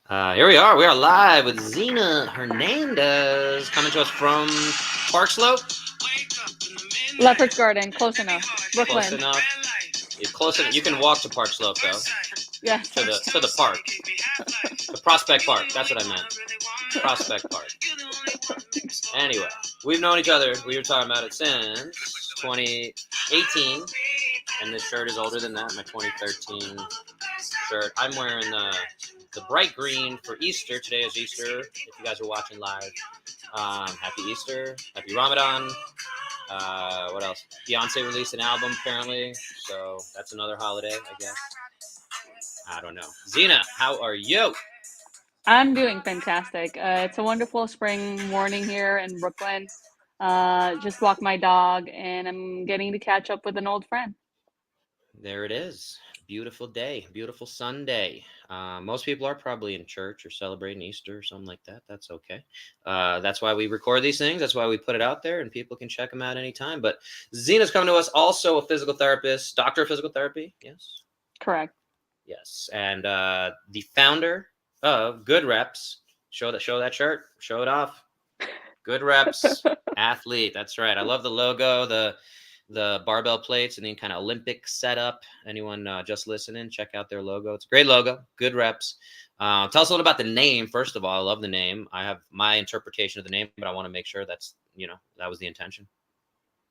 Here we are. We are live with Zeena Hernandez coming to us from Park Slope. Leopard's Garden, close enough. Close Brooklyn. enough. You're close enough. You can walk to Park Slope though. Yes. To the park. The Prospect Park. That's what I meant. Prospect Park. Anyway, we've known each other. We were talking about it since 2018, and this shirt is older than that. My 2013 shirt. I'm wearing the bright green for Easter. Today is Easter. If you guys are watching live, happy Easter, happy Ramadan. What else? Beyonce released an album apparently, so that's another holiday, I guess. I don't know. Zeena, how are you? I'm doing fantastic. It's a wonderful spring morning here in Brooklyn. Just walked my dog and I'm getting to catch up with an old friend. There it is. Beautiful day, beautiful Sunday. Most people are probably in church or celebrating Easter or something like that. That's okay. That's why we record these things. That's why we put it out there and people can check them out anytime. But Zeena's coming to us, also a physical therapist, doctor of physical therapy. Yes. Correct. Yes. And the founder of Good Reps. Show that shirt. Show it off. Good Reps athlete. That's right. I love the logo, the barbell plates and the kind of Olympic setup. Anyone just listening, check out their logo. It's a great logo. Good Reps. Tell us a little about the name. First of all, I love the name. I have my interpretation of the name, but I want to make sure that was the intention.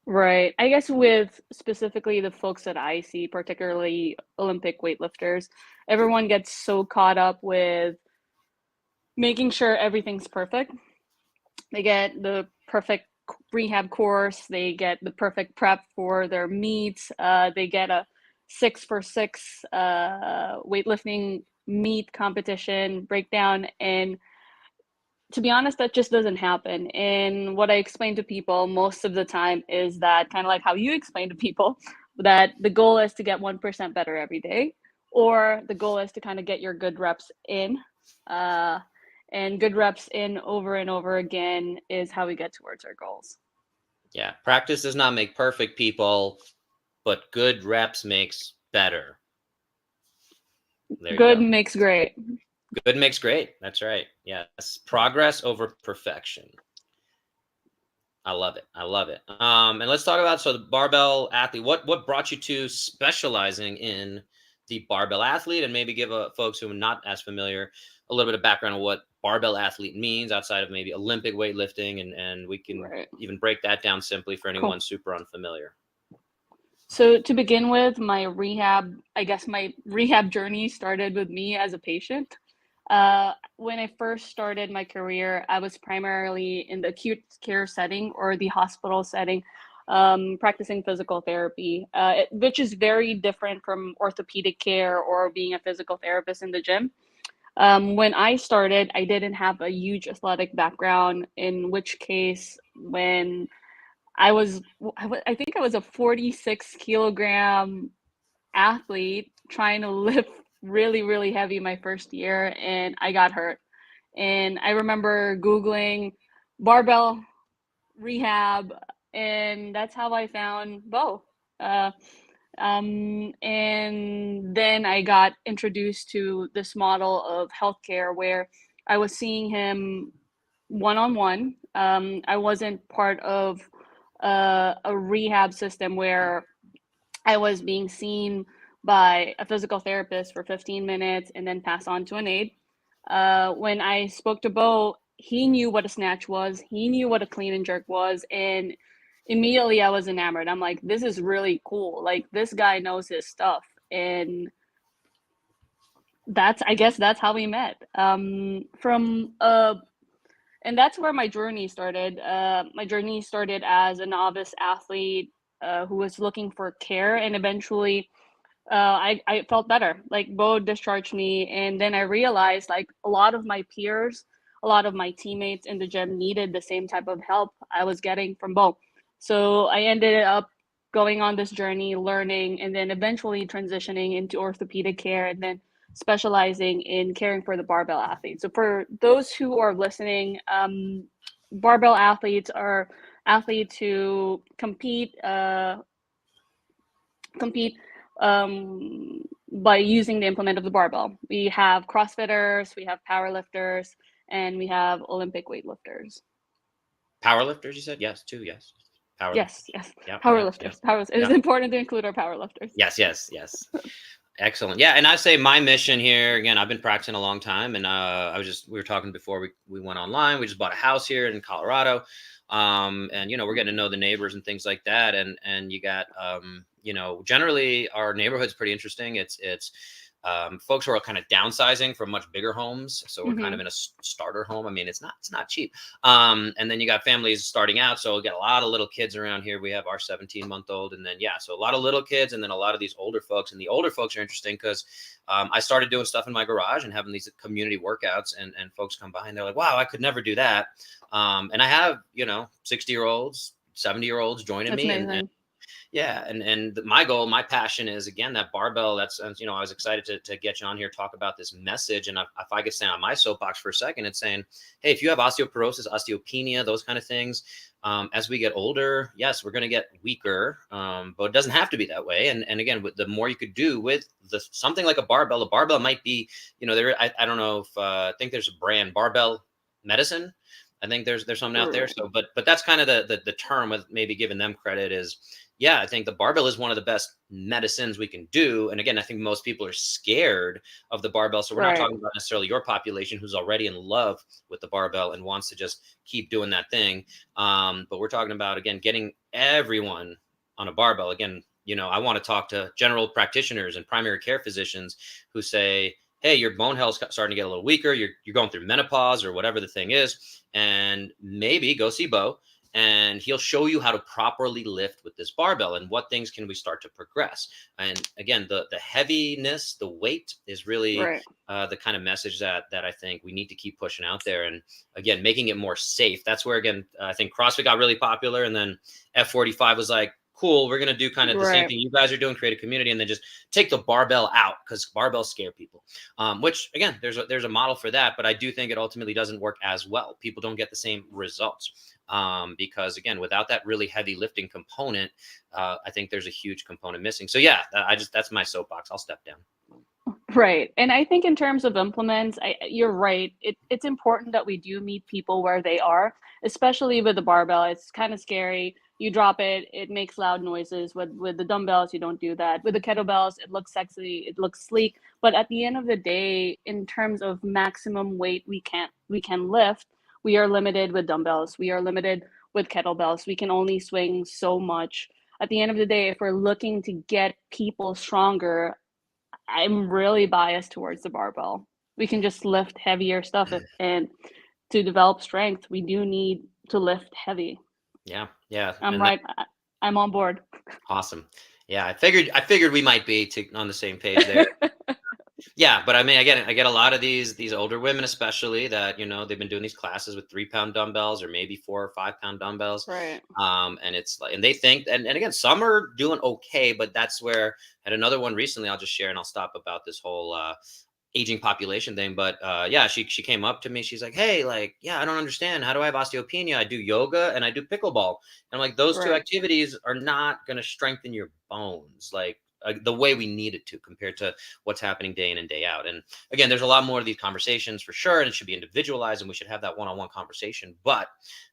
Right. I guess with specifically the folks that I see, particularly Olympic weightlifters, everyone gets so caught up with making sure everything's perfect. They get the perfect rehab course, they get the perfect prep for their meets, they get a 6 for 6 weightlifting meet competition breakdown. And to be honest, that just doesn't happen. And what I explain to people most of the time is that, kind of like how you explain to people, that the goal is to get 1% better every day, or the goal is to kind of get your good reps in. Uh, and good reps in over and over again is how we get towards our goals. Yeah, practice does not make perfect, people, but good reps makes better. There Good you go. makes great. Good makes great. That's right. Yes, progress over perfection. I love it. I love it. And let's talk about the barbell athlete. What brought you to specializing in the barbell athlete, and maybe give folks who are not as familiar a little bit of background on what barbell athlete means outside of maybe Olympic weightlifting, and we can even break that down simply for anyone super unfamiliar. So to begin with, my rehab journey started with me as a patient. When I first started my career, I was primarily in the acute care setting or the hospital setting, practicing physical therapy, which is very different from orthopedic care or being a physical therapist in the gym. When I started, I didn't have a huge athletic background, in which case, when I think I was a 46 kilogram athlete trying to lift really, really heavy my first year, and I got hurt. And I remember Googling barbell rehab, and that's how I found Bo. And then I got introduced to this model of healthcare where I was seeing him one on one. I wasn't part of a rehab system where I was being seen by a physical therapist for 15 minutes and then pass on to an aide. When I spoke to Bo, he knew what a snatch was, he knew what a clean and jerk was, and immediately I was enamored. I'm like, this is really cool. Like, this guy knows his stuff. And I guess that's how we met. And that's where my journey started. My journey started as a novice athlete who was looking for care, and eventually I felt better. Like, Bo discharged me, and then I realized, like, a lot of my peers, a lot of my teammates in the gym needed the same type of help I was getting from Bo. So I ended up going on this journey, learning, and then eventually transitioning into orthopedic care, and then specializing in caring for the barbell athletes. So for those who are listening, barbell athletes are athletes who compete um, by using the implement of the barbell. We have Crossfitters, we have Powerlifters, and we have Olympic weightlifters. Powerlifters, you said? Yes, too, yes. Yes, Powerlifters. Powerlifters. It is important to include our powerlifters. Yes. Excellent. Yeah, and I say my mission here, again, I've been practicing a long time, and we were talking before we went online. We just bought a house here in Colorado. And we're getting to know the neighbors and things like that. And you got generally our neighborhood's pretty interesting. It's folks who are kind of downsizing from much bigger homes. So we're kind of in a starter home. I mean, it's not cheap. And then you got families starting out. So we got a lot of little kids around here. We have our 17-month-old, and then, so a lot of little kids, and then a lot of these older folks. And the older folks are interesting because I started doing stuff in my garage and having these community workouts, and folks come by and they're like, wow, I could never do that. And I have, 60-year-olds, 70-year-olds joining me. And my goal, my passion is, again, that barbell. That's, I was excited to get you on here, talk about this message. And if I could stand on my soapbox for a second, it's saying, hey, if you have osteoporosis, osteopenia, those kind of things, as we get older, yes, we're going to get weaker, but it doesn't have to be that way. And again, with the more you could do with something like a barbell might be, I don't know if, I think there's a brand, Barbell Medicine. I think there's something out there. So, but that's kind of the term, with maybe giving them credit, is, I think the barbell is one of the best medicines we can do. And again, I think most people are scared of the barbell. So we're not talking about necessarily your population who's already in love with the barbell and wants to just keep doing that thing. But we're talking about, again, getting everyone on a barbell. Again, I want to talk to general practitioners and primary care physicians who say, hey, your bone health's starting to get a little weaker. You're going through menopause or whatever the thing is, and maybe go see Bo, and he'll show you how to properly lift with this barbell and what things can we start to progress. And again, the heaviness, the weight is really the kind of message that I think we need to keep pushing out there. And again, making it more safe. That's where, again, I think CrossFit got really popular, and then F45 was like, cool, we're going to do kind of the same thing you guys are doing, create a community, and then just take the barbell out, because barbells scare people. Which, again, there's a model for that, but I do think it ultimately doesn't work as well. People don't get the same results because, again, without that really heavy lifting component, I think there's a huge component missing. So that's my soapbox. I'll step down. Right. And I think in terms of implements, you're right. It's important that we do meet people where they are, especially with the barbell. It's kind of scary. You drop it, it makes loud noises. With the dumbbells, you don't do that. With the kettlebells, it looks sexy, it looks sleek. But at the end of the day, in terms of maximum weight we can lift, we are limited with dumbbells. We are limited with kettlebells. We can only swing so much. At the end of the day, if we're looking to get people stronger, I'm really biased towards the barbell. We can just lift heavier stuff, and to develop strength, we do need to lift heavy. Yeah. I'm on board. Awesome. Yeah, I figured we might be on the same page there. Yeah, but I mean, I get a lot of these older women, especially, that they've been doing these classes with 3-pound dumbbells or maybe 4 or 5-pound dumbbells. Right. And it's like, and they think, and again, some are doing okay, but that's where, I had another one recently, I'll just share, and I'll stop about this whole aging population thing. But she came up to me. She's like, hey, like, I don't understand. How do I have osteopenia? I do yoga and I do pickleball. And I'm like, those two activities are not going to strengthen your bones like the way we need it to, compared to what's happening day in and day out. And again, there's a lot more of these conversations for sure, and it should be individualized, and we should have that one-on-one conversation. But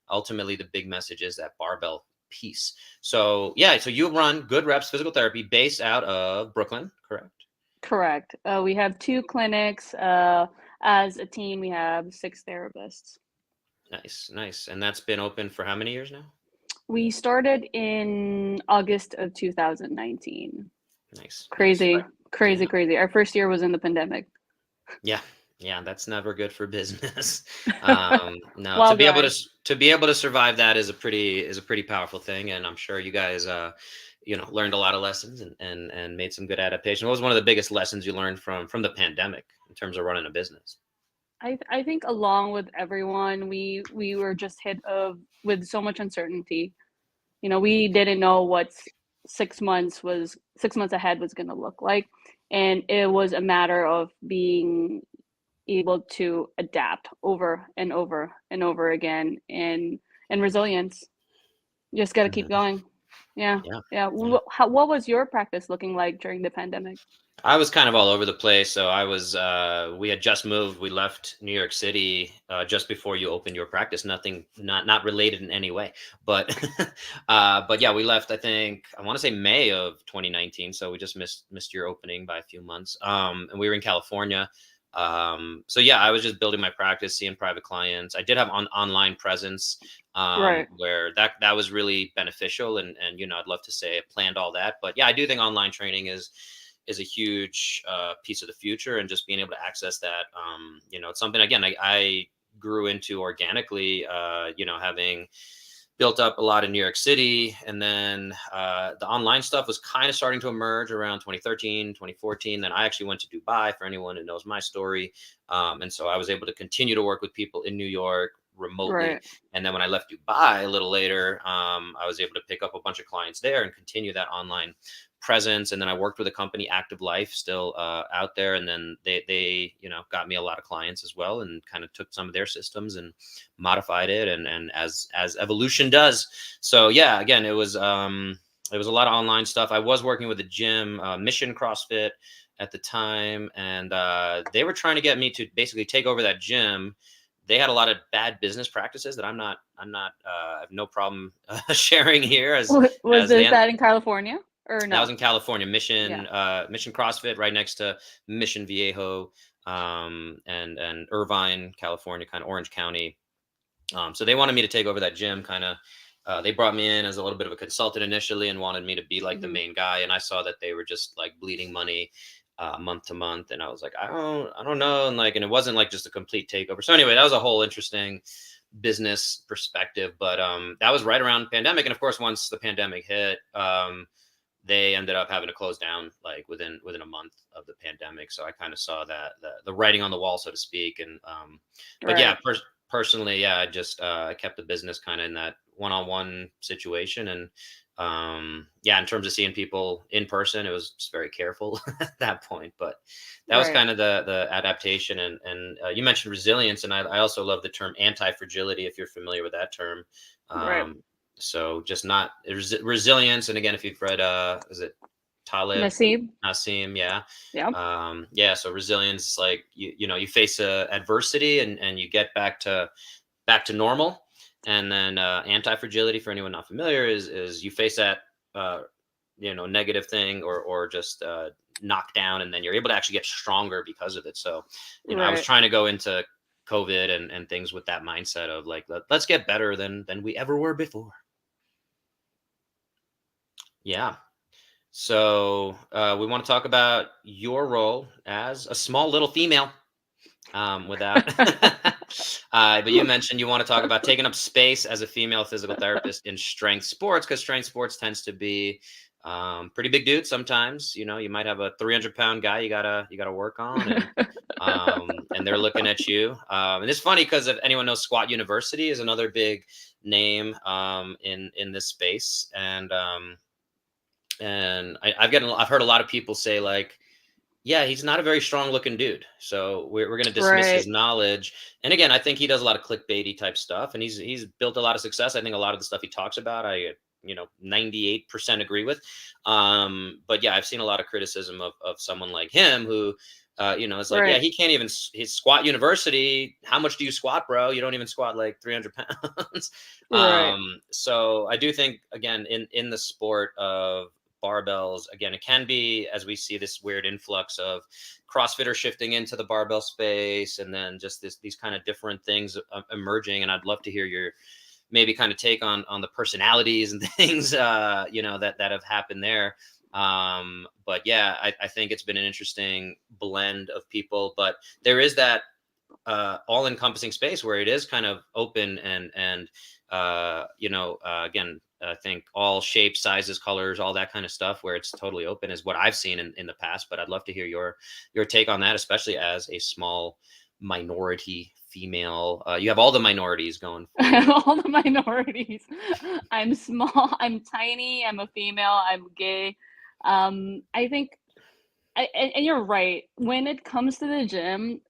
ultimately, the big message is that barbell piece. So so you run Good Reps Physical Therapy based out of Brooklyn, correct? Correct. We have 2 clinics. As a team, we have 6 therapists. Nice. And that's been open for how many years now? We started in August of 2019. Nice. Crazy. Our first year was in the pandemic. Yeah, that's never good for business. No, to be able to survive that is a pretty powerful thing, and I'm sure you guys learned a lot of lessons and made some good adaptation. What was one of the biggest lessons you learned from the pandemic in terms of running a business? I think along with everyone, we were just hit with so much uncertainty. We didn't know what 6 months ahead was going to look like, and it was a matter of being able to adapt over and over and over again, and resilience. You just got to keep going. Yeah. Yeah. Yeah. Yeah. What was your practice looking like during the pandemic? I was kind of all over the place. So I was, we had just moved. We left New York City just before you opened your practice. Nothing, not related in any way. But, but yeah, we left. I think I want to say May of 2019. So we just missed your opening by a few months. And we were in California. So yeah, I was just building my practice, seeing private clients. I did have online presence Right. where that was really beneficial. And I'd love to say I planned all that. But yeah, I do think online training is a huge piece of the future, and just being able to access that. It's something, again, I grew into organically, having built up a lot in New York City. And then the online stuff was kind of starting to emerge around 2013, 2014. Then I actually went to Dubai, for anyone who knows my story. And so I was able to continue to work with people in New York remotely. Right. And then when I left Dubai a little later, I was able to pick up a bunch of clients there and continue that online presence. And then I worked with a company, Active Life, still out there. And then they got me a lot of clients as well, and kind of took some of their systems and modified it, and as evolution does. So yeah, again, it was a lot of online stuff. I was working with a gym, Mission CrossFit at the time, and they were trying to get me to basically take over that gym. They had a lot of bad business practices that I have no problem sharing here, Was as they that in California or that was no? in California, Mission, Yeah. Mission CrossFit, right next to Mission Viejo, and Irvine, California, kind of Orange County. So they wanted me to take over that gym. Kind of, they brought me in as a little bit of a consultant initially, and wanted me to be like the Hmm. main guy. And I saw that they were just like bleeding money month to month, and I was like, I don't know, and it wasn't like just a complete takeover. So anyway, that was a whole interesting business perspective. But that was right around pandemic, and of course, once the pandemic hit, they ended up having to close down like within a month of the pandemic. So I kind of saw that the writing on the wall, so to speak. And but yeah, Right. personally, yeah, I just I kept the business kind of in that one-on-one situation. And yeah, in terms of seeing people in person, it was just very careful at that point. But that was Right. kind of the adaptation. And you mentioned resilience, and I also love the term anti-fragility, if you're familiar with that term. Right. um, so just not resilience. And again, if you've read, is it Talib Nasib. Nassim? Yeah. Yeah. Yeah. So resilience, like you face adversity, and you get back to normal. And then anti-fragility, for anyone not familiar, is you face that uh, negative thing, or just knocked down, and then you're able to actually get stronger because of it. So I was Right. trying to go into COVID and things with that mindset of like, let's get better than we ever were before. Yeah. So we want to talk about your role as a small little female. Without, but you mentioned you want to talk about taking up space as a female physical therapist in strength sports, because strength sports tends to be pretty big dudes. Sometimes, you might have a 300-pound guy you gotta work on, and they're looking at you. And it's funny because if anyone knows, Squat University is another big name in this space. And I've heard a lot of people say like, yeah, he's not a very strong looking dude. So we're going to dismiss his Right. knowledge. And again, I think he does a lot of clickbaity type stuff, and he's built a lot of success. I think a lot of the stuff he talks about, I 98% agree with. But yeah, I've seen a lot of criticism of someone like him who, it's like, yeah, Right. he can't even his Squat University. How much do you squat, bro? You don't even squat like 300 pounds. Right. So I do think, again, in the sport of barbells, again, it can be, as we see this weird influx of CrossFitter shifting into the barbell space, and then just these kind of different things emerging. And I'd love to hear your maybe kind of take on the personalities and things that have happened there. But yeah, I think it's been an interesting blend of people. But there is that all-encompassing space where it is kind of open, and again, I think all shapes, sizes, colors, all that kind of stuff, where it's totally open, is what I've seen in the past. But I'd love to hear your take on that, especially as a small minority female. You have all the minorities going for you. All the minorities. I'm small. I'm tiny. I'm a female. I'm gay. I think, and you're right. When it comes to the gym,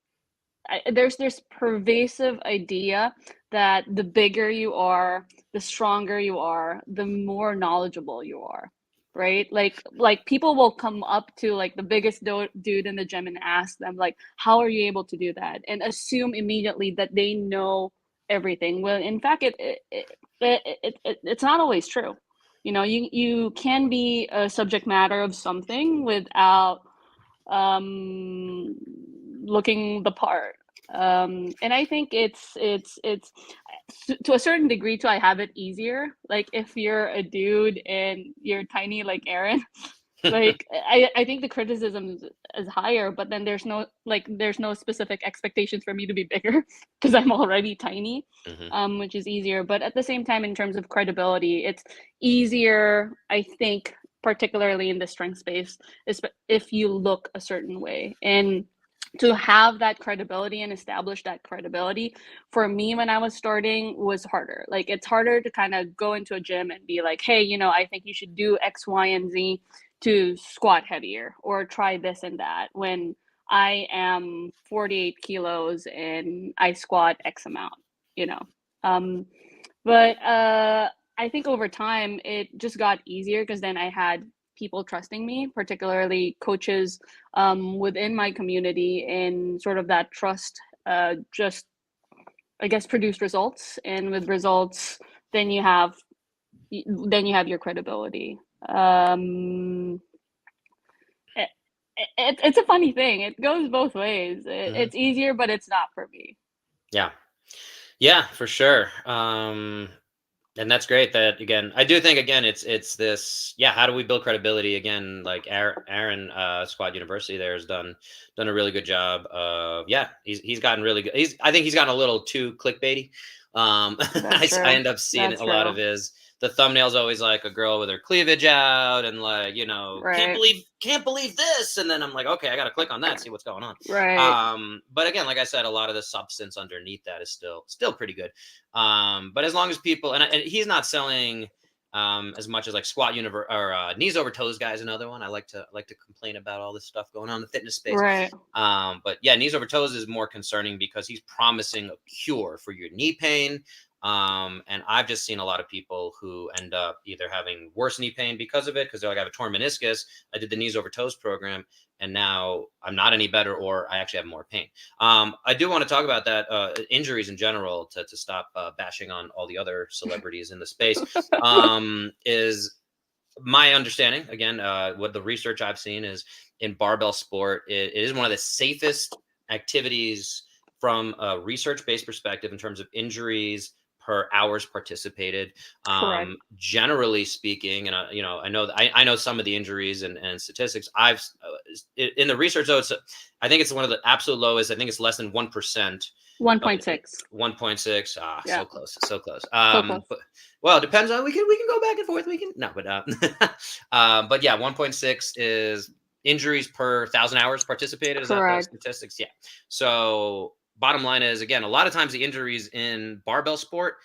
there's this pervasive idea that the bigger you are, the stronger you are, the more knowledgeable you are, right? Like people will come up to like the biggest dude in the gym and ask them like, how are you able to do that? And assume immediately that they know everything. Well, in fact, it's not always true. You know, you can be a subject matter of something without looking the part. And I think it's to a certain degree too. I have it easier. Like if you're a dude and you're tiny like Aaron, like I think the criticism is higher, but then there's no specific expectations for me to be bigger because I'm already tiny, which is easier. But at the same time, in terms of credibility, it's easier, I think, particularly in the strength space, if you look a certain way. And to have that credibility and establish that credibility for me when I was starting was harder. Like it's harder to kind of go into a gym and be like, hey, you know, I think you should do X, Y, and Z to squat heavier or try this and that when I am 48 kilos and I squat X amount, you know. But I think over time it just got easier because then I had people trusting me, particularly coaches within my community, and sort of that trust just, I guess, produced results. And with results, then you have your credibility. It's a funny thing. It goes both ways. It's easier, but it's not for me. Yeah, for sure. And that's great that, again, I do think, again, it's this, how do we build credibility? Again, like Aaron, Squad University there has done a really good job of, he's gotten really good. I think he's gotten a little too clickbaity. I end up seeing a lot of the thumbnails always like a girl with her cleavage out and like, you know, can't believe this. And then I'm like, okay, I got to click on that, see what's going on. Right. But again, like I said, a lot of the substance underneath that is still pretty good. But as long as people, and he's not selling as much as like squat or knees over toes guys, another one. I like to complain about all this stuff going on in the fitness space. Right. But yeah, knees over toes is more concerning because he's promising a cure for your knee pain. And I've just seen a lot of people who end up either having worse knee pain because of it, because they're like, I have a torn meniscus. I did the knees over toes program, and now I'm not any better, or I actually have more pain. I do want to talk about that, injuries in general, to stop bashing on all the other celebrities in the space. Is my understanding, again, what the research I've seen is in barbell sport, it is one of the safest activities from a research-based perspective in terms of injuries per hours participated. Generally speaking, and I know some of the injuries and statistics. I've in the research though, I think it's one of the absolute lowest. I think it's less than 1%. 1.6. 1.6. So close. So close. But, well, it depends on. We can go back and forth. But yeah, 1.6 is injuries per 1,000 hours participated. Is that the statistics? Yeah. So bottom line is, again, a lot of times the injuries in barbell sport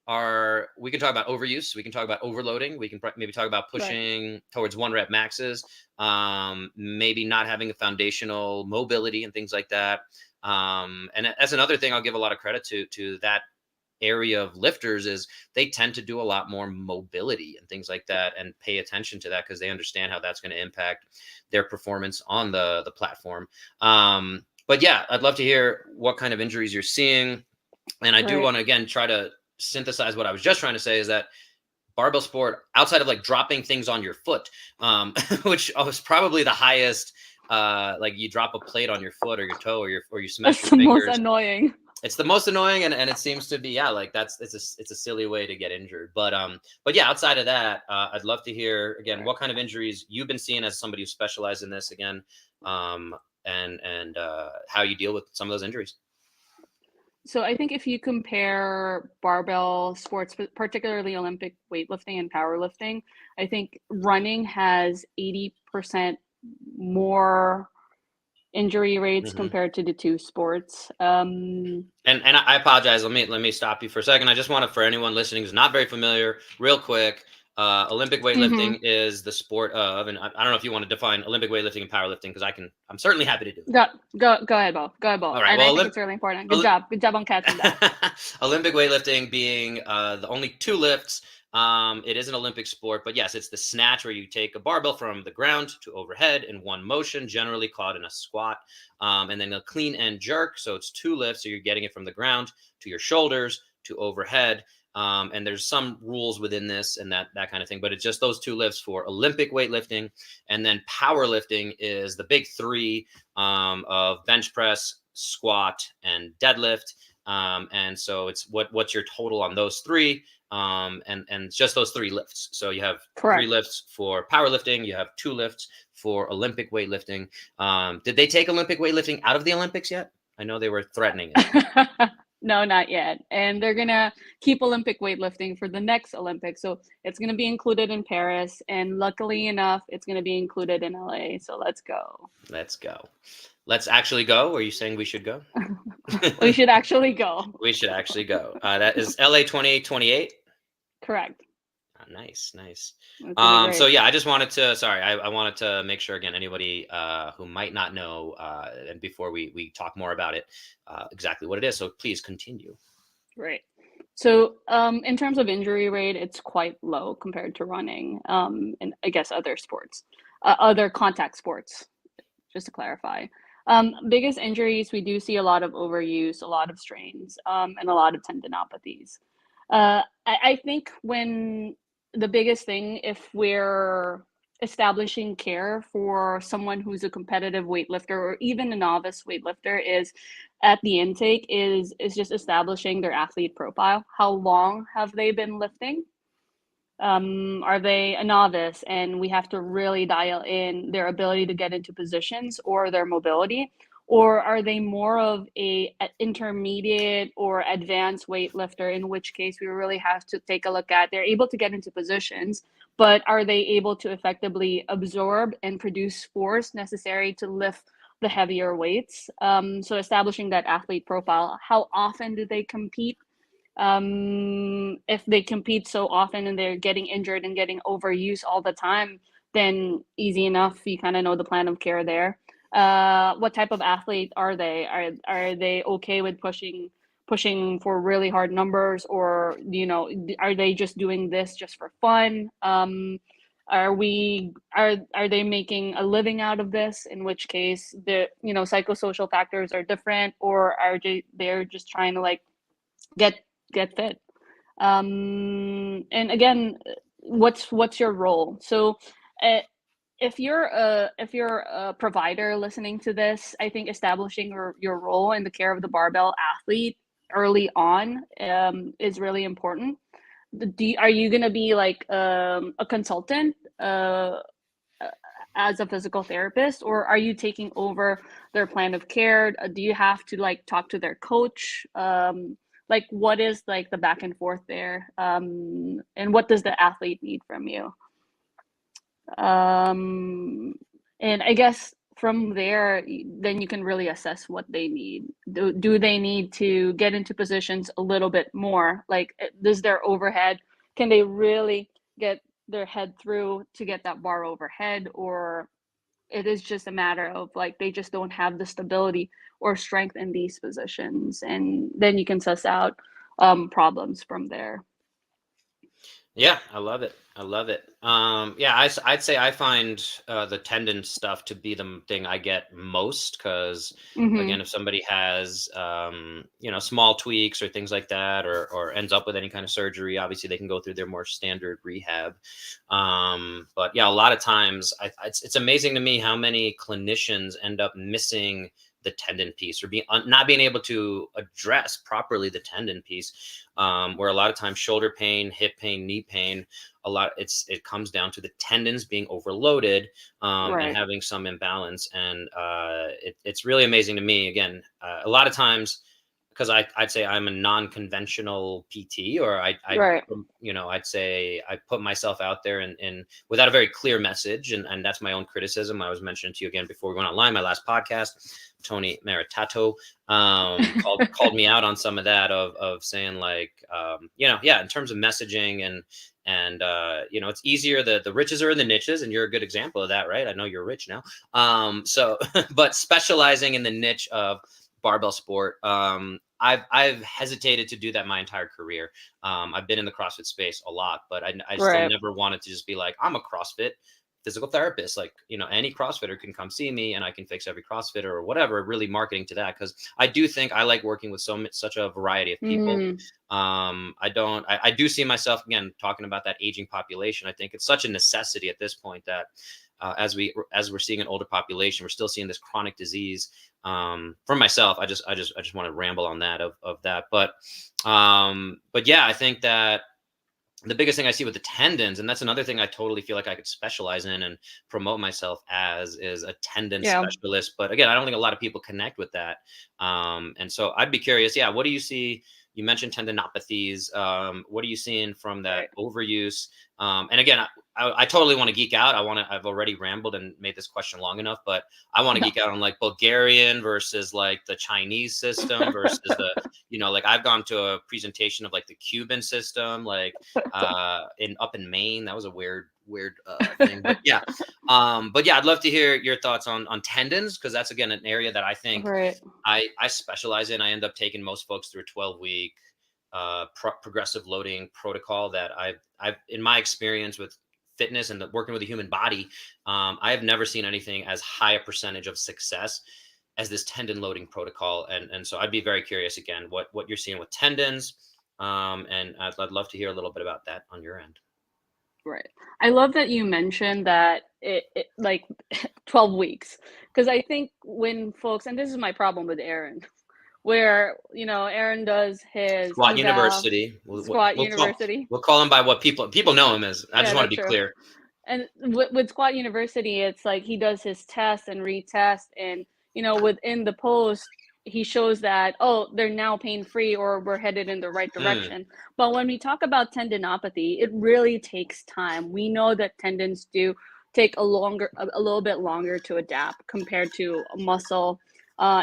are, we can talk about overuse, we can talk about overloading, we can maybe talk about pushing towards 1 rep maxes, maybe not having a foundational mobility and things like that. And that's another thing I'll give a lot of credit to that area of lifters, is they tend to do a lot more mobility and things like that, and pay attention to that because they understand how that's going to impact their performance on the platform. But yeah, I'd love to hear what kind of injuries you're seeing. And I do want to, again, try to synthesize what I was just trying to say, is that barbell sport, outside of like dropping things on your foot, which was probably the highest, like you drop a plate on your foot or your toe, or you smash your fingers. That's the most annoying. It's the most annoying, and it seems to be, like it's a silly way to get injured. But yeah, outside of that, I'd love to hear, again, what kind of injuries you've been seeing as somebody who specializes in this, again, and how you deal with some of those injuries. So I think if you compare barbell sports, particularly Olympic weightlifting and powerlifting, I think running has 80% more injury rates compared to the two sports. And I apologize. Let me stop you for a second. I just want to, for anyone listening who's not very familiar, real quick, Olympic weightlifting is the sport of, and I don't know if you want to define Olympic weightlifting and powerlifting, because I'm certainly happy to do it. Go ahead, Bo. Go ahead, Bo. All right. And Well, I think it's really important. Good job on catching that. Olympic weightlifting being the only two lifts. It is an Olympic sport, but yes, it's the snatch where you take a barbell from the ground to overhead in one motion, generally caught in a squat, and then a clean and jerk. So it's two lifts. So you're getting it from the ground to your shoulders to overhead. And there's some rules within this and that kind of thing, but it's just those two lifts for Olympic weightlifting. And then powerlifting is the big three of bench press, squat, and deadlift. And so it's what's your total on those three, and just those three lifts. So you have Correct. 3 lifts for powerlifting, you have 2 lifts for Olympic weightlifting. Did they take Olympic weightlifting out of the Olympics yet? I know they were threatening it. No, not yet. And they're going to keep Olympic weightlifting for the next Olympics. So it's going to be included in Paris. And luckily enough, it's going to be included in LA. So let's go. Let's go. Let's actually go. Are you saying we should go? We should actually go. We should actually go. That is LA 2828. Correct. Oh, nice. So yeah, I just wanted to, I wanted to make sure, again, anybody who might not know, and before we talk more about it, exactly what it is. So please continue. Right. So in terms of injury rate, it's quite low compared to running, and I guess other sports, other contact sports, just to clarify. Biggest injuries, we do see a lot of overuse, a lot of strains, and a lot of tendinopathies. I think when the biggest thing, if we're establishing care for someone who's a competitive weightlifter or even a novice weightlifter, is at the intake is just establishing their athlete profile. How long have they been lifting? Are they a novice and we have to really dial in their ability to get into positions or their mobility? Or are they more of a intermediate or advanced weightlifter, in which case we really have to take a look at, they're able to get into positions, but are they able to effectively absorb and produce force necessary to lift the heavier weights? So establishing that athlete profile. How often do they compete? If they compete so often and they're getting injured and getting overused all the time, then easy enough, you kind of know the plan of care there. What type of athlete are they? Are they okay with pushing for really hard numbers, or are they just doing this just for fun? Are they making a living out of this? In which case, the psychosocial factors are different, or they're just trying to like get fit? And again, what's your role? So if you're a provider listening to this, I think establishing your role in the care of the barbell athlete early on is really important. Are you going to be like a consultant as a physical therapist, or are you taking over their plan of care? Do you have to like talk to their coach? Like what is like the back and forth there? And what does the athlete need from you? And I guess from there, then you can really assess what they need. Do they need to get into positions a little bit more? Like, does their overhead, can they really get their head through to get that bar overhead? Or it is just a matter of like, they just don't have the stability or strength in these positions. And then you can suss out problems from there. Yeah, I love it. Yeah, I'd say I find the tendon stuff to be the thing I get most, because again, if somebody has small tweaks or things like that, or ends up with any kind of surgery, obviously they can go through their more standard rehab. But yeah, a lot of times it's amazing to me how many clinicians end up missing the tendon piece, or not being able to address properly the tendon piece, where a lot of times shoulder pain, hip pain, knee pain, it comes down to the tendons being overloaded, Right. and having some imbalance. And it's really amazing to me, again, a lot of times, because I'd say I'm a non-conventional PT, or Right. I'd say I put myself out there and without a very clear message, and that's my own criticism. I was mentioning to you again before we went online, my last podcast, Tony Maritato, called me out on some of that of saying like, in terms of messaging and it's easier. The riches are in the niches, and you're a good example of that, right? I know you're rich now. But specializing in the niche of barbell sport, I've hesitated to do that my entire career. I've been in the CrossFit space a lot, but I still never wanted to just be like, I'm a CrossFit physical therapist. Like, any CrossFitter can come see me and I can fix every CrossFitter or whatever, really marketing to that. Cause I do think I like working with such a variety of people. I do see myself, again, talking about that aging population. I think it's such a necessity at this point that as we're seeing an older population, we're still seeing this chronic disease. For myself, I just want to ramble on that of that. But yeah, I think that the biggest thing I see with the tendons, and that's another thing I totally feel like I could specialize in and promote myself as, is a tendon specialist. But again, I don't think a lot of people connect with that. And so I'd be curious, what do you see? You mentioned tendinopathies. What are you seeing from that overuse? And again, I totally want to geek out. I've already rambled and made this question long enough, but I want to geek out on like Bulgarian versus like the Chinese system versus the, like I've gone to a presentation of like the Cuban system, like up in Maine. That was a weird thing, but yeah. I'd love to hear your thoughts on tendons, because that's again an area that I think I specialize in. I end up taking most folks through a 12-week progressive loading protocol that I've in my experience with fitness and working with the human body, I have never seen anything as high a percentage of success as this tendon loading protocol. And so I'd be very curious again what you're seeing with tendons, and I'd love to hear a little bit about that on your end. Right. I love that you mentioned that it like 12 weeks, because I think when folks, and this is my problem with Aaron, where Aaron does his Squat University. University. We'll call him by what people know him as. I just want to be clear. And with Squat University, it's like he does his test and retest, and within the post, he shows that, they're now pain-free, or we're headed in the right direction. But when we talk about tendinopathy, it really takes time. We know that tendons do take a little bit longer to adapt compared to muscle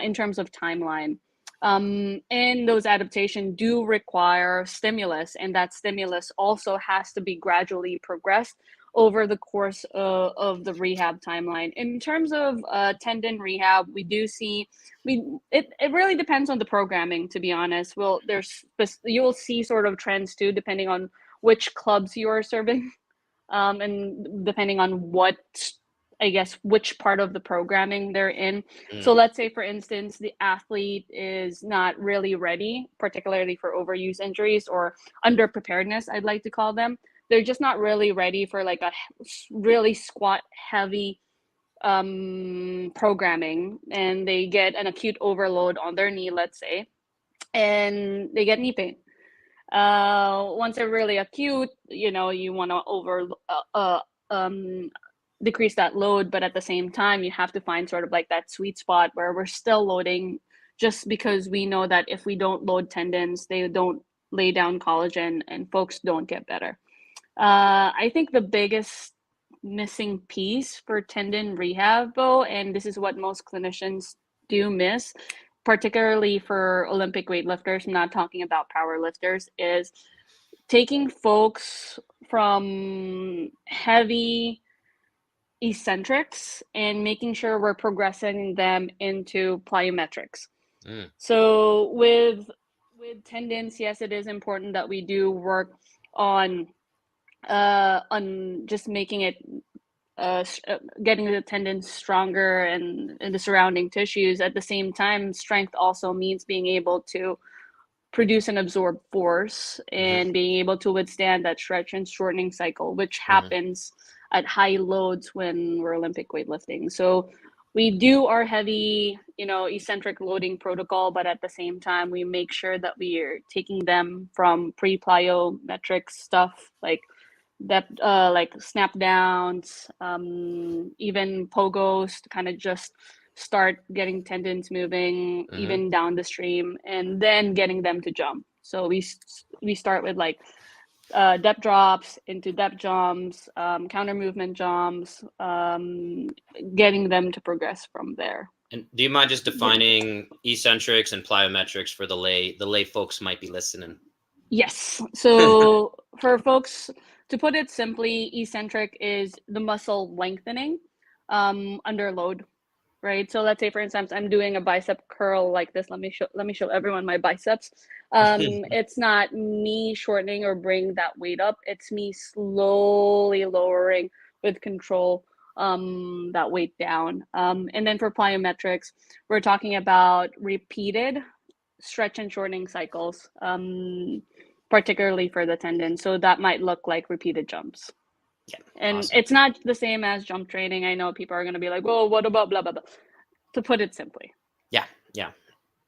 in terms of timeline. And those adaptations do require stimulus, and that stimulus also has to be gradually progressed over the course of the rehab timeline. In terms of tendon rehab, we do see, it really depends on the programming, to be honest. You'll see sort of trends too, depending on which clubs you are serving, and depending on which part of the programming they're in. So let's say, for instance, the athlete is not really ready, particularly for overuse injuries or underpreparedness, I'd like to call them. They're just not really ready for like a really squat heavy programming, and they get an acute overload on their knee, let's say, and they get knee pain. Once they're really acute, you want to decrease that load, but at the same time, you have to find sort of like that sweet spot where we're still loading, just because we know that if we don't load tendons, they don't lay down collagen and folks don't get better. I think the biggest missing piece for tendon rehab, though, and this is what most clinicians do miss, particularly for Olympic weightlifters, I'm not talking about powerlifters, is taking folks from heavy eccentrics and making sure we're progressing them into plyometrics. So with tendons, yes, it is important that we do work on just making it getting the tendons stronger and the surrounding tissues. At the same time, strength also means being able to produce and absorb force and being able to withstand that stretch and shortening cycle, which happens at high loads when we're Olympic weightlifting. So we do our heavy, eccentric loading protocol, but at the same time, we make sure that we are taking them from pre-plyometric stuff like that, like snap downs, even pogos, to kind of just start getting tendons moving, even down the stream, and then getting them to jump. So we start with like depth drops into depth jumps, counter movement jumps, getting them to progress from there. And do you mind just defining eccentrics and plyometrics for the lay folks might be listening? Yes. So for folks, to put it simply, eccentric is the muscle lengthening under load, right? So let's say, for instance, I'm doing a bicep curl like this. Let me show everyone my biceps. It's not me shortening or bringing that weight up. It's me slowly lowering with control that weight down. And then for plyometrics, we're talking about repeated stretch and shortening cycles, particularly for the tendon. So that might look like repeated jumps. Yeah, and awesome. It's not the same as jump training. I know people are going to be like, "Oh, what about blah blah blah?" To put it simply.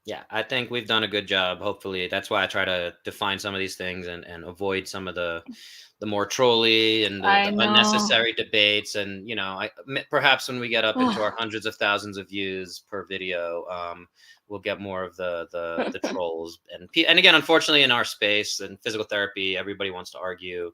Yeah, I think we've done a good job. Hopefully, that's why I try to define some of these things and avoid some of the more trolly and the unnecessary debates. And perhaps when we get up into our hundreds of thousands of views per video, we'll get more of the trolls. And again, unfortunately, in our space and physical therapy, everybody wants to argue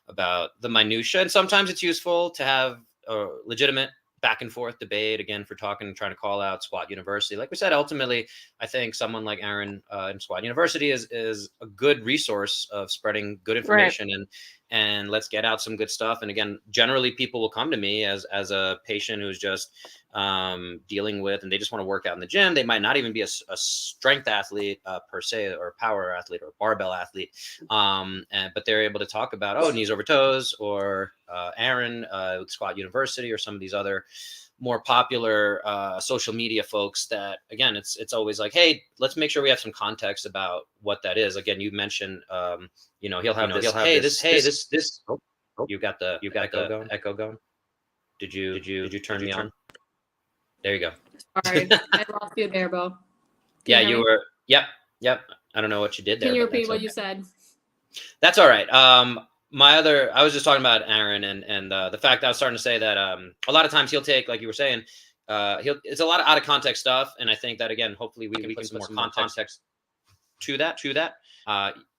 about the minutia, and sometimes it's useful to have a legitimate back and forth debate, again, for trying to call out Squat University. Like we said, ultimately, I think someone like Aaron in Squat University is a good resource of spreading good information, right. And let's get out some good stuff. And again, generally people will come to me as a patient who's just dealing with, and they just want to work out in the gym. They might not even be a strength athlete per se, or a power athlete or a barbell athlete. But they're able to talk about, knees over toes, or Aaron with Squat University, or some of these other more popular social media folks that, again, it's always like, hey, let's make sure we have some context about what that is. Again, you mentioned, he'll have this. Oh, you got the echo going. Did you turn me on? There you go. Sorry, I lost you there, Bo. Yeah, you were. Yep. I don't know what you did there. Can you repeat what you said? That's all right. I was just talking about Aaron and the fact that I was starting to say that a lot of times he'll take, like you were saying, it's a lot of out of context stuff, and I think that, again, hopefully we can put some more context to that.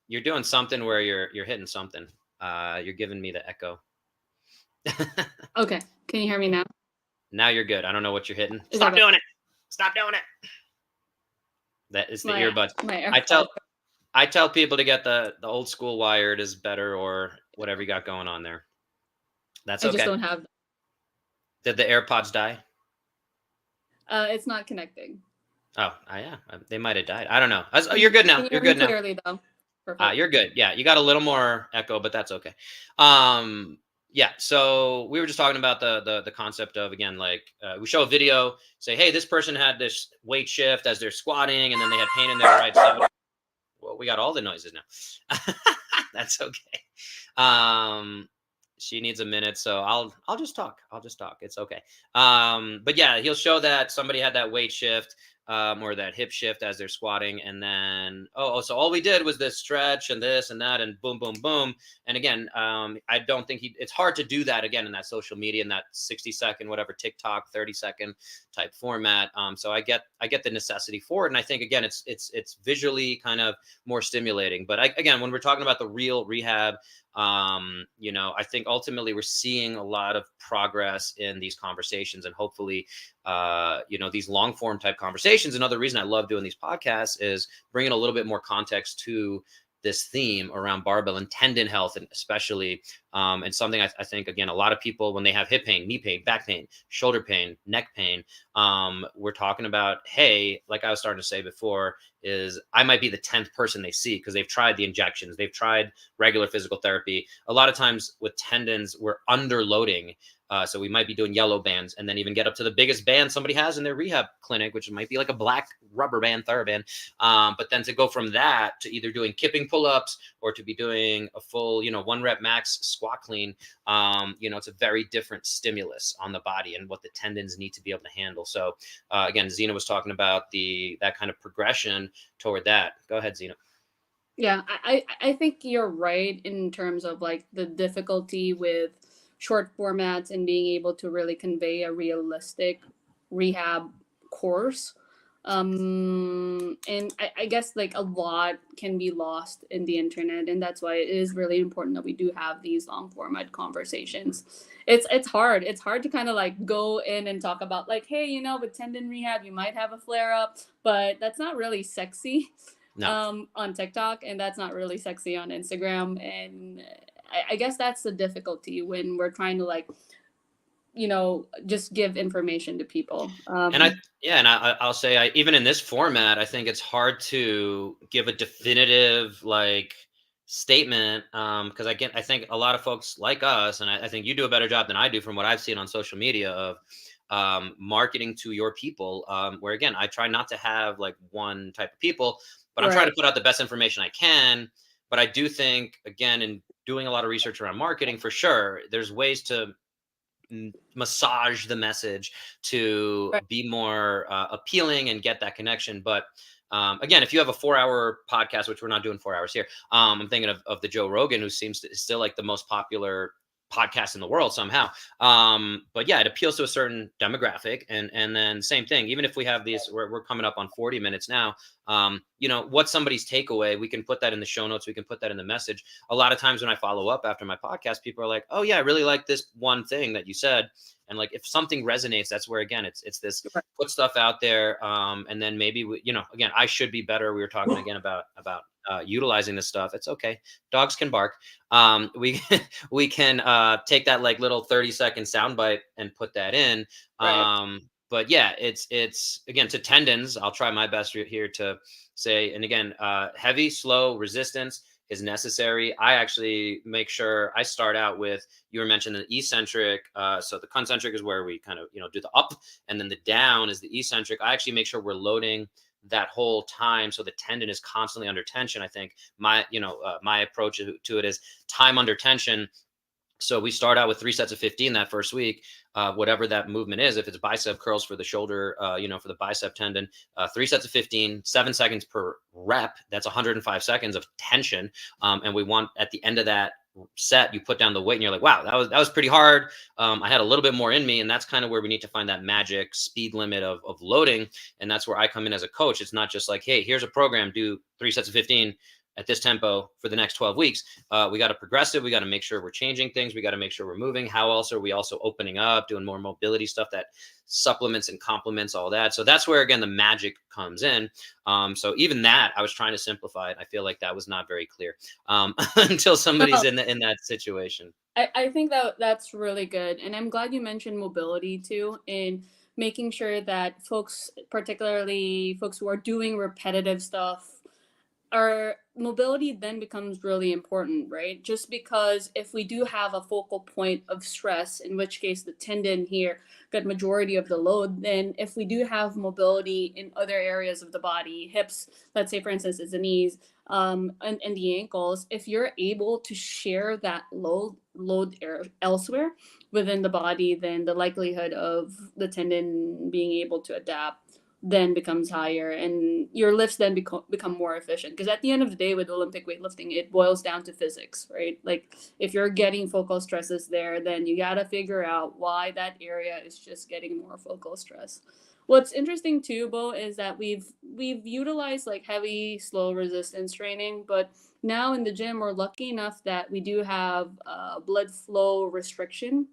You're doing something where you're hitting something. You're giving me the echo. Okay, can you hear me now? Now you're good. I don't know what you're hitting. Stop doing it. That is the earbuds. I tell people to get the old school wired is better, or whatever you got going on there. That's okay. I just don't have them. Did the AirPods die? It's not connecting. Oh, yeah. They might have died. I don't know. You're good now. You're good now. Clearly, though. Perfect. You're good. Yeah, you got a little more echo, but that's okay. Yeah. So we were just talking about the concept of, again, like we show a video, say, hey, this person had this weight shift as they're squatting, and then they had pain in their right side. Well, we got all the noises now. That's okay. She needs a minute, so I'll just talk. It's okay. But yeah, he'll show that somebody had that weight shift, or that hip shift as they're squatting, and then so all we did was this stretch and this and that, and boom, boom, boom. And again, I don't think it's hard to do that again in that social media, in that 60-second, whatever, TikTok 30-second type format. So I get the necessity for it, and I think, again, it's visually kind of more stimulating. But again, when we're talking about the real rehab, I think ultimately we're seeing a lot of progress in these conversations, and hopefully, these long form type conversations. Another reason I love doing these podcasts is bringing a little bit more context to this theme around barbell and tendon health, and especially, and something I think, again, a lot of people, when they have hip pain, knee pain, back pain, shoulder pain, neck pain, we're talking about, hey, like I was starting to say before, is I might be the 10th person they see, because they've tried the injections, they've tried regular physical therapy. A lot of times with tendons, we're underloading. So we might be doing yellow bands, and then even get up to the biggest band somebody has in their rehab clinic, which might be like a black rubber band, TheraBand. But then to go from that to either doing kipping pull-ups, or to be doing a full, 1 rep max squat clean, it's a very different stimulus on the body and what the tendons need to be able to handle. So again, Zeena was talking about that kind of progression toward that. Go ahead, Zeena. Yeah, I think you're right in terms of like the difficulty with short formats and being able to really convey a realistic rehab course. And I guess like a lot can be lost in the internet, and that's why it is really important that we do have these long format conversations. It's hard. It's hard to kind of like go in and talk about like, hey, you know, with tendon rehab, you might have a flare up, but that's not really sexy No. on TikTok, and that's not really sexy on Instagram. And I guess that's the difficulty when we're trying to like, you know, just give information to people. And I'll say, even in this format, I think it's hard to give a definitive like statement, because I think a lot of folks like us, and I think you do a better job than I do from what I've seen on social media of marketing to your people. Where again, I try not to have like one type of people, but I'm trying to put out the best information I can. But I do think, again, in doing a lot of research around marketing, for sure, there's ways to massage the message to be more appealing and get that connection. But again, if you have a 4-hour podcast, which we're not doing 4 hours here, I'm thinking of the Joe Rogan, who seems to is still like the most popular podcast in the world somehow. But yeah, it appeals to a certain demographic. And then same thing, even if we have these, we're coming up on 40 minutes now. You know, what's somebody's takeaway? We can put that in the show notes. We can put that in the message. A lot of times when I follow up after my podcast, people are like, oh yeah, I really like this one thing that you said. And like, if something resonates, that's where, again, it's this put stuff out there. And then maybe, you know, again, I should be better. We were talking again about utilizing this stuff. It's okay. Dogs can bark. We can take that like little 30-second soundbite and put that in. But yeah, it's again, to tendons, I'll try my best here to say, and again, heavy, slow resistance is necessary. I actually make sure I start out with, you were mentioning the eccentric. So the concentric is where we kind of, you know, do the up, and then the down is the eccentric. I actually make sure we're loading that whole time, so the tendon is constantly under tension. I think my approach to it is time under tension. So we start out with 3 sets of 15 that first week, whatever that movement is. If it's bicep curls for the shoulder, for the bicep tendon, 3 sets of 15, 7 seconds per rep. That's 105 seconds of tension. And we want, at the end of that set, you put down the weight and you're like, wow, that was pretty hard. I had a little bit more in me. And that's kind of where we need to find that magic speed limit of loading. And that's where I come in as a coach. It's not just like, hey, here's a program, do 3 sets of 15 at this tempo for the next 12 weeks. We got to progressive. We got to make sure we're changing things. We got to make sure we're moving. How else are we also opening up, doing more mobility stuff that supplements and complements all that? So that's where, again, the magic comes in. So even that, I was trying to simplify it. I feel like that was not very clear until somebody's in that situation. I think that's really good. And I'm glad you mentioned mobility too, in making sure that folks, particularly folks who are doing repetitive stuff, our mobility then becomes really important, right? Just because if we do have a focal point of stress, in which case the tendon here got majority of the load, then if we do have mobility in other areas of the body, hips, let's say for instance, it's the knees, and the ankles, if you're able to share that load elsewhere within the body, then the likelihood of the tendon being able to adapt then becomes higher, and your lifts then become more efficient. Because at the end of the day, with Olympic weightlifting, it boils down to physics, right? Like if you're getting focal stresses there, then you got to figure out why that area is just getting more focal stress. What's interesting too, Bo, is that we've utilized like heavy, slow resistance training, but now in the gym, we're lucky enough that we do have blood flow restriction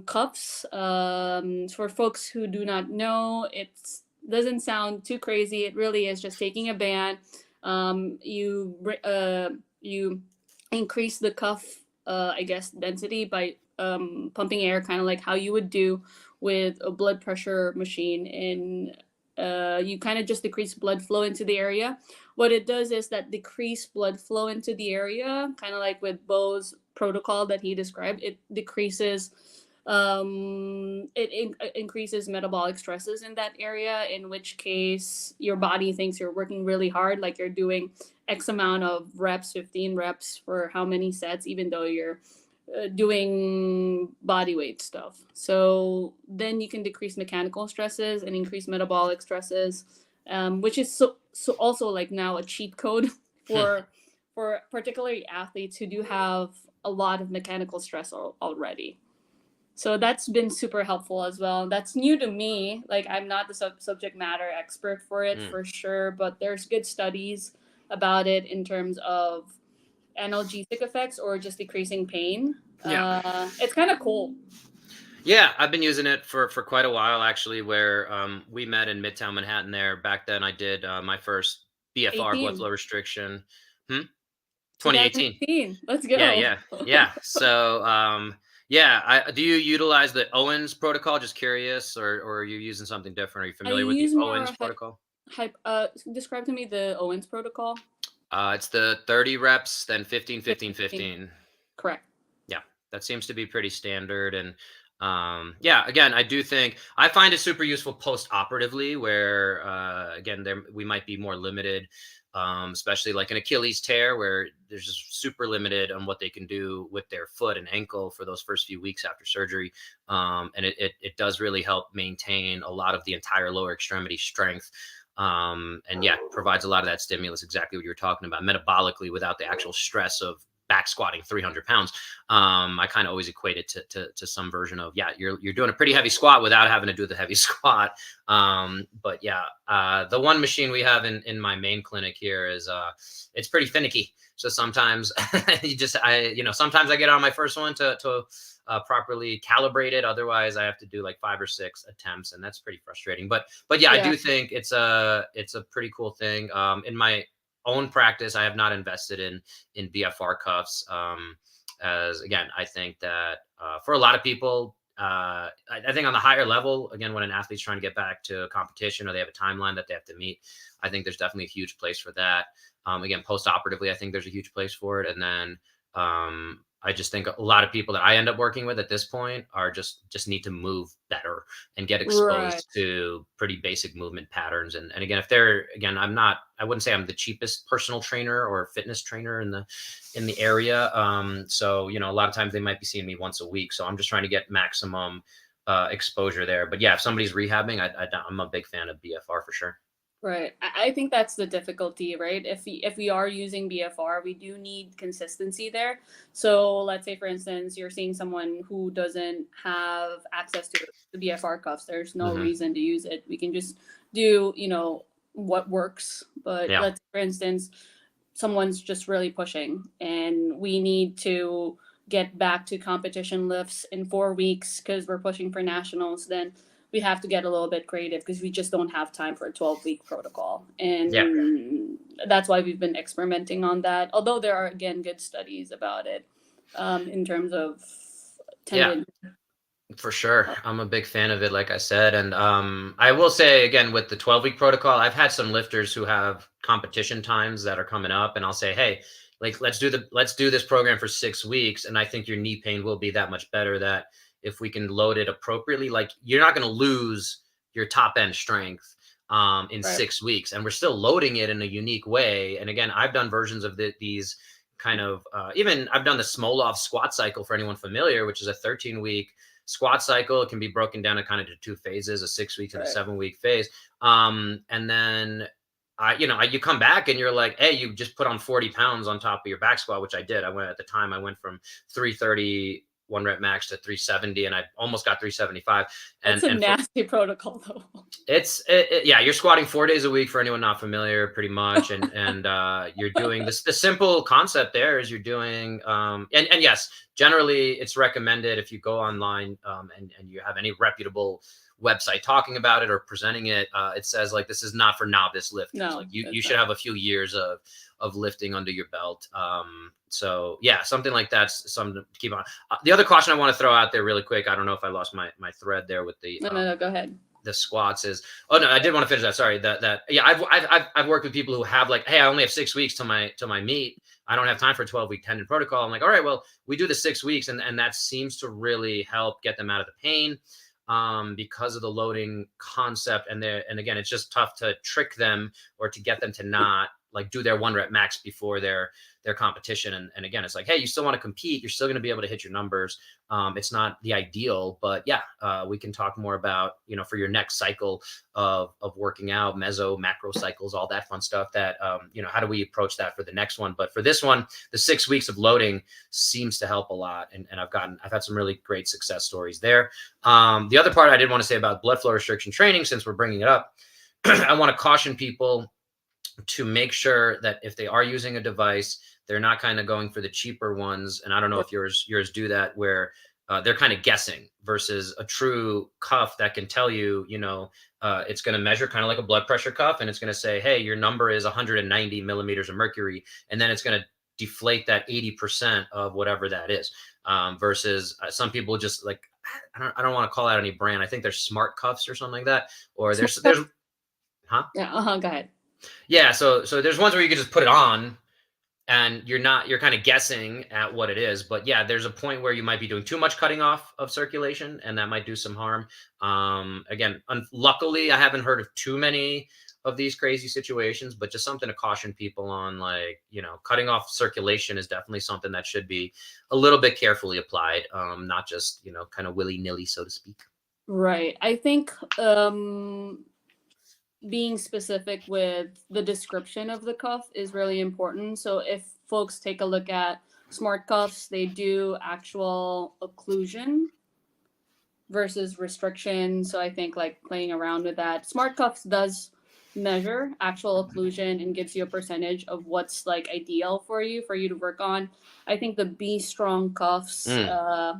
cuffs. For folks who do not know, it doesn't sound too crazy. It really is just taking a band. You increase the cuff, I guess, density by pumping air, kind of like how you would do with a blood pressure machine, and you kind of just decrease blood flow into the area. What it does is that decreased blood flow into the area, kind of like with Bo's protocol that he described, it decreases increases metabolic stresses in that area, in which case your body thinks you're working really hard, like you're doing X amount of reps, 15 reps for how many sets, even though you're doing body weight stuff. So then you can decrease mechanical stresses and increase metabolic stresses, which is so also like now a cheat code for particularly athletes who do have a lot of mechanical stress already. So that's been super helpful as well. That's new to me. Like, I'm not the subject matter expert for it for sure, but there's good studies about it in terms of analgesic effects or just decreasing pain. It's kind of cool. Yeah, I've been using it for quite a while actually. Where we met in Midtown Manhattan. There back then, I did my first BFR, blood 18. flow restriction. 2018. 2018. Let's go. Yeah. So yeah, do you utilize the Owens protocol? Just curious, or are you using something different? Are you I familiar with the use more Owens protocol? describe to me the Owens protocol. It's the 30 reps, then 15, 15, 15. Correct. Yeah, that seems to be pretty standard. And yeah, again, I do think I find it super useful post-operatively, where again, we might be more limited, especially like an Achilles tear, where there's just super limited on what they can do with their foot and ankle for those first few weeks after surgery. And it does really help maintain a lot of the entire lower extremity strength. And yeah, provides a lot of that stimulus, exactly what you were talking about, metabolically, without the actual stress of back squatting 300 pounds. I kind of always equate it to some version of, yeah, you're doing a pretty heavy squat without having to do the heavy squat. But yeah, the one machine we have in my main clinic here is, it's pretty finicky. So sometimes sometimes I get on my first one to properly calibrate it. Otherwise I have to do like 5 or 6 attempts, and that's pretty frustrating. But yeah, I do think it's a pretty cool thing. In my own practice, I have not invested in BFR cuffs. As again, I think that for a lot of people, I think on the higher level, again, when an athlete's trying to get back to a competition or they have a timeline that they have to meet, I think there's definitely a huge place for that. Again, post-operatively, I think there's a huge place for it. And then I just think a lot of people that I end up working with at this point are just need to move better and get exposed to pretty basic movement patterns. And again, I wouldn't say I'm the cheapest personal trainer or fitness trainer in the area. So, a lot of times they might be seeing me once a week. So I'm just trying to get maximum exposure there. But yeah, if somebody's rehabbing, I'm a big fan of BFR for sure. Right. I think that's the difficulty, right? If we are using BFR, we do need consistency there. So let's say, for instance, you're seeing someone who doesn't have access to the BFR cuffs. There's no reason to use it. We can just do, what works. But let's, for instance, someone's just really pushing and we need to get back to competition lifts in 4 weeks because we're pushing for nationals, then we have to get a little bit creative because we just don't have time for a 12-week protocol. And that's why we've been experimenting on that. Although there are, again, good studies about it in terms of tendon. Yeah, for sure. I'm a big fan of it, like I said. And I will say, again, with the 12-week protocol, I've had some lifters who have competition times that are coming up, and I'll say, hey, like, let's do this program for 6 weeks. And I think your knee pain will be that much better that if we can load it appropriately, like you're not going to lose your top end strength in 6 weeks, and we're still loading it in a unique way. And again, I've done versions of these kind of, even I've done the Smolov squat cycle for anyone familiar, which is a 13-week squat cycle. It can be broken down to kind of 2 phases, a 6 week and a 7-week phase. And then you come back and you're like, hey, you just put on 40 pounds on top of your back squat, which I did. I went from 330 1 rep max to 370, and I almost got 375. That's a nasty protocol, though. Yeah, you're squatting 4 days a week for anyone not familiar, pretty much, and you're doing this. The simple concept there is you're doing, and yes, generally it's recommended if you go online and you have any reputable website talking about it or presenting it, it says like this is not for novice lifters. No, like you should have a few years of lifting under your belt. So yeah, something like that's something to keep on. The other caution I want to throw out there really quick, I don't know if I lost my thread there with the no, go ahead. The squats is, I did want to finish that. Sorry, I've worked with people who have like, hey, I only have 6 weeks till my meet. I don't have time for a 12-week tendon protocol. I'm like, all right, well, we do the 6 weeks, and that seems to really help get them out of the pain. Because of the loading concept, and again, it's just tough to trick them or to get them to not like do their 1 rep max before their competition. And again, it's like, hey, you still want to compete. You're still going to be able to hit your numbers. It's not the ideal, but yeah, we can talk more about, for your next cycle of working out, meso, macro cycles, all that fun stuff that, how do we approach that for the next one? But for this one, the 6 weeks of loading seems to help a lot. And I've had some really great success stories there. The other part I did want to say about blood flow restriction training, since we're bringing it up, I want to caution people to make sure that if they are using a device, they're not kind of going for the cheaper ones. And I don't know if yours do that, where they're kind of guessing, versus a true cuff that can tell you, it's going to measure kind of like a blood pressure cuff. And it's going to say, hey, your number is 190 millimeters of mercury. And then it's going to deflate that 80% of whatever that is. Versus some people just like, I don't want to call out any brand. I think there's smart cuffs or something like that. Or there's, huh? Yeah. Go ahead. Yeah. So there's ones where you can just put it on and you're kind of guessing at what it is. But yeah, there's a point where you might be doing too much cutting off of circulation, and that might do some harm. Again, luckily, I haven't heard of too many of these crazy situations, but just something to caution people on, like, cutting off circulation is definitely something that should be a little bit carefully applied, not just, kind of willy-nilly, so to speak. Right. I think being specific with the description of the cuff is really important. So if folks take a look at smart cuffs, they do actual occlusion versus restriction. So I think like playing around with that. Smart cuffs does measure actual occlusion and gives you a percentage of what's like ideal for you to work on. I think the Be Strong cuffs,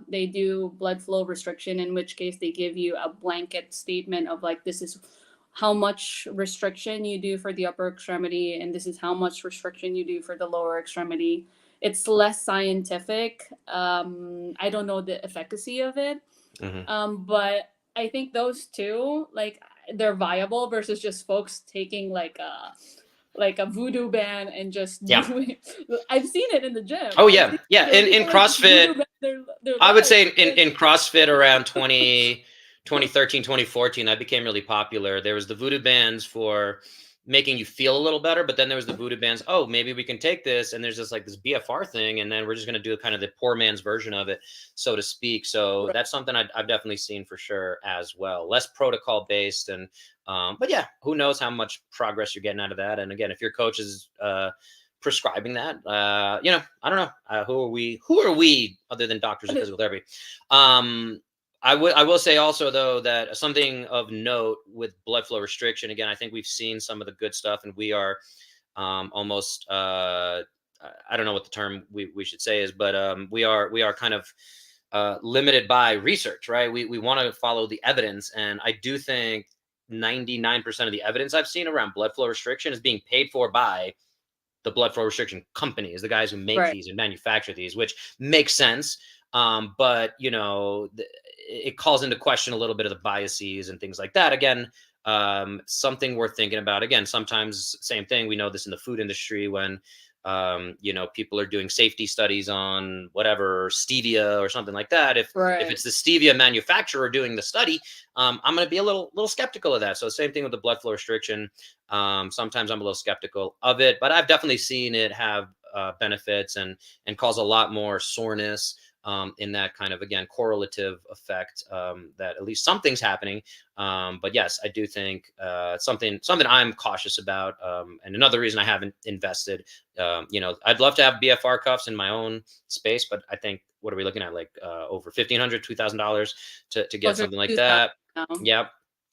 they do blood flow restriction, in which case they give you a blanket statement of like, this is how much restriction you do for the upper extremity, and this is how much restriction you do for the lower extremity. It's less scientific. I don't know the efficacy of it, but I think those two, like, they're viable versus just folks taking like a voodoo band and just doing. I've seen it in the gym. Oh yeah, yeah. In CrossFit, they're I would say in CrossFit around 2013, 2014, that became really popular. There was the voodoo bands for making you feel a little better, but then there was the voodoo bands. Oh, maybe we can take this, and there's this BFR thing, and then we're just going to do kind of the poor man's version of it, so to speak. So that's something I've definitely seen for sure as well. Less protocol based, and but yeah, who knows how much progress you're getting out of that. And again, if your coach is prescribing that, I don't know, who are we other than doctors of physical therapy. I will say also, though, that something of note with blood flow restriction, again, I think we've seen some of the good stuff, and we are almost, I don't know what the term we should say is, but we are kind of limited by research, right? We want to follow the evidence. And I do think 99% of the evidence I've seen around blood flow restriction is being paid for by the blood flow restriction companies, the guys who make these and manufacture these, which makes sense. But it calls into question a little bit of the biases and things like that. Again, something worth thinking about. Again, sometimes same thing. We know this in the food industry when, people are doing safety studies on whatever stevia or something like that. If it's the stevia manufacturer doing the study, I'm going to be a little skeptical of that. So same thing with the blood flow restriction. Sometimes I'm a little skeptical of it, but I've definitely seen it have benefits and cause a lot more soreness. In that kind of, again, correlative effect, that at least something's happening. But yes, I do think something I'm cautious about. And another reason I haven't invested, I'd love to have BFR cuffs in my own space, but I think, what are we looking at? Like over $1,500, $2,000 to get something like that. Yep.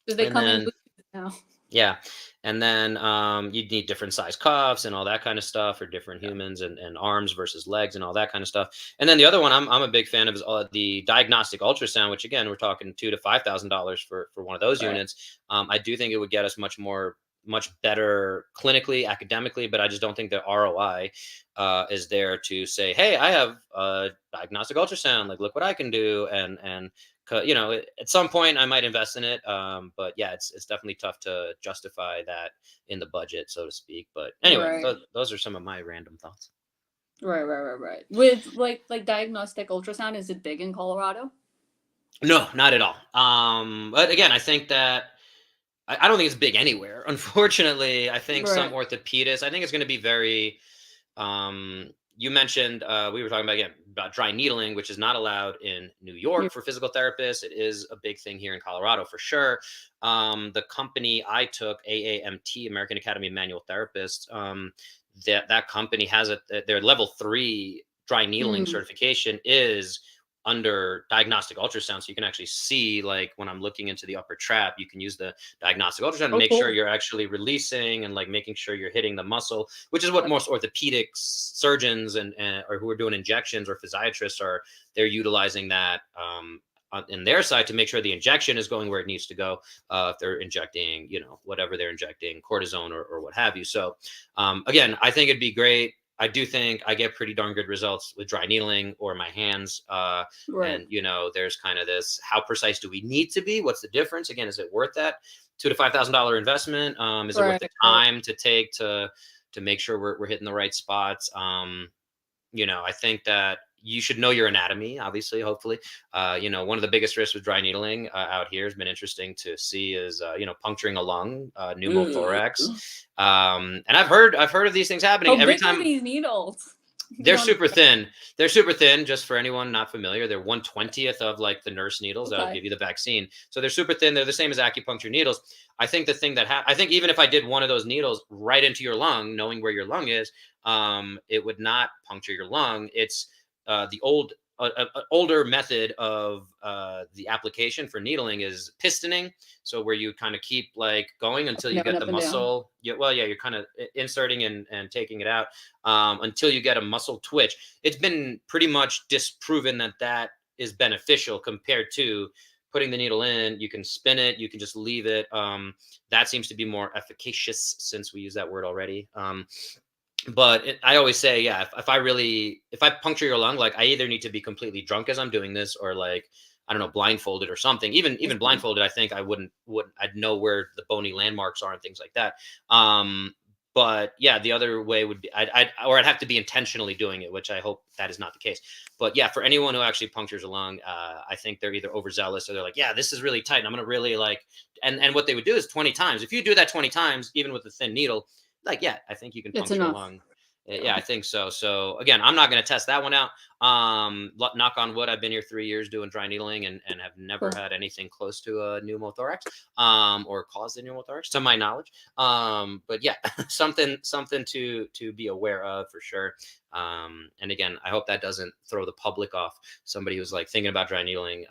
Do they come in now? Yeah. And then you'd need different size cuffs and all that kind of stuff for different humans and arms versus legs and all that kind of stuff. And then the other one I'm a big fan of is the diagnostic ultrasound, which again, we're talking $2,000 to $5,000 for one of those units. I do think it would get us much better clinically, academically, but I just don't think the ROI is there to say, hey, I have a diagnostic ultrasound, like, look what I can do. And at some point I might invest in it. But yeah, it's definitely tough to justify that in the budget, so to speak. But anyway, those are some of my random thoughts. Right. With like diagnostic ultrasound, is it big in Colorado? No, not at all. But again, I think that I don't think it's big anywhere. Unfortunately, I think some Right. orthopedists, I think it's going to be very, you mentioned, we were talking about, again, about dry needling, which is not allowed in New York for physical therapists. It is a big thing here in Colorado for sure. The company I took, AAMT, American Academy of Manual Therapists, that company has their level 3 dry needling Mm. certification is under diagnostic ultrasound. So you can actually see, like when I'm looking into the upper trap, you can use the diagnostic ultrasound to Oh, make sure cool. you're actually releasing and like making sure you're hitting the muscle, which is what most orthopedic surgeons and or who are doing injections or physiatrists they're utilizing that in their side to make sure the injection is going where it needs to go. If they're injecting, whatever they're injecting, cortisone or what have you. So again, I think it'd be great. I do think I get pretty darn good results with dry needling or my hands. Right. And there's kind of this: how precise do we need to be? What's the difference? Again, is it worth that $2,000 to $5,000 investment? Is it worth the time to take to make sure we're hitting the right spots? I think that you should know your anatomy, obviously, hopefully. One of the biggest risks with dry needling out here has been interesting to see is, puncturing a lung, pneumothorax. And I've heard of these things happening How every big are time. these needles? They're super thin. They're super thin. Just for anyone not familiar, they're 1/20th of like the nurse needles that'll give you the vaccine. So they're super thin. They're the same as acupuncture needles. I think the thing that I think even if I did one of those needles right into your lung, knowing where your lung is, it would not puncture your lung. It's the older method of the application for needling is pistoning. So where you kind of keep like going until you get the muscle. Yeah, you're kind of inserting and taking it out until you get a muscle twitch. It's been pretty much disproven that is beneficial compared to putting the needle in. You can spin it, you can just leave it. That seems to be more efficacious, since we use that word already. But I always say, yeah, if I puncture your lung, like I either need to be completely drunk as I'm doing this, or like, I don't know, blindfolded or something. Even blindfolded, I think I'd know where the bony landmarks are and things like that. But yeah, the other way would be I'd have to be intentionally doing it, which I hope that is not the case. But yeah, for anyone who actually punctures a lung, I think they're either overzealous or they're like, yeah, this is really tight, and I'm gonna really like, and what they would do is 20 times. If you do that 20 times, even with a thin needle, like, yeah, I think you can puncture a lung. Yeah, I think so. So again, I'm not going to test that one out. Knock on wood, I've been here 3 years doing dry needling and have never had anything close to a pneumothorax or caused a pneumothorax to my knowledge. But yeah, something to be aware of for sure. And again, I hope that doesn't throw the public off. Somebody who's like thinking about dry needling.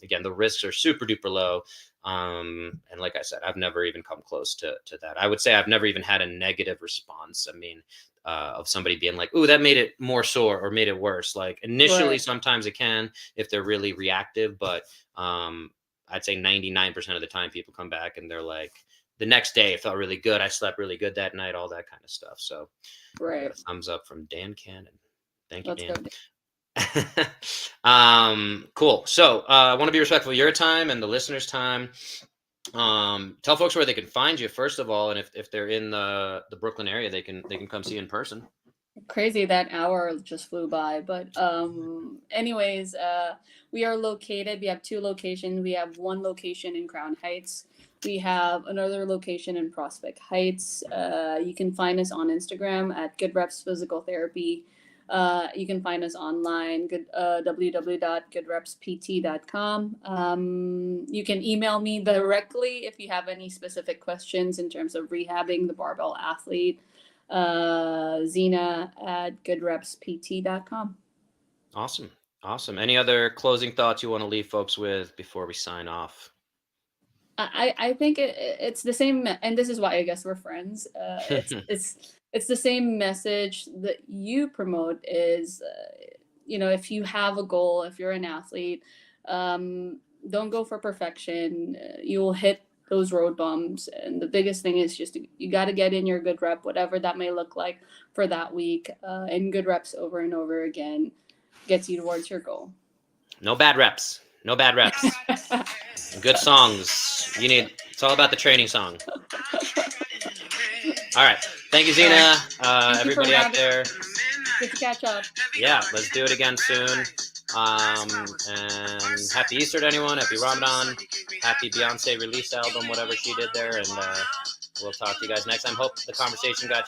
Again, the risks are super duper low. And like I said, I've never even come close to that. I would say I've never even had a negative response. I mean, of somebody being like, "Ooh, that made it more sore or made it worse." Like initially, sometimes it can if they're really reactive, but I'd say 99% of the time people come back and they're like, the next day it felt really good. I slept really good that night, all that kind of stuff. So, thumbs up from Dan Cannon. Thank you, Dan. Cool. So I want to be respectful of your time and the listeners' time. Tell folks where they can find you, first of all, and if they're in the Brooklyn area, they can come see you in person. Crazy, that hour just flew by. But anyways, we have 2 locations. We have one location in Crown Heights. We have another location in Prospect Heights. You can find us on Instagram at Good Reps Physical Therapy. You can find us online, www.goodrepspt.com. You can email me directly if you have any specific questions in terms of rehabbing the barbell athlete. Zeena at goodrepspt.com. Awesome. Any other closing thoughts you want to leave folks with before we sign off? I think it's the same, and this is why I guess we're friends. It's the same message that you promote is, if you have a goal, if you're an athlete, don't go for perfection. You will hit those road bumps. And the biggest thing is just you got to get in your good rep, whatever that may look like for that week. And good reps over and over again gets you towards your goal. No bad reps. Good songs. It's all about the training song. All right. Thank you, Zeena. Everybody out there. Good to catch up. Yeah, let's do it again soon. And happy Easter to anyone. Happy Ramadan. Happy Beyonce release album, whatever she did there. And we'll talk to you guys next time. Hope the conversation got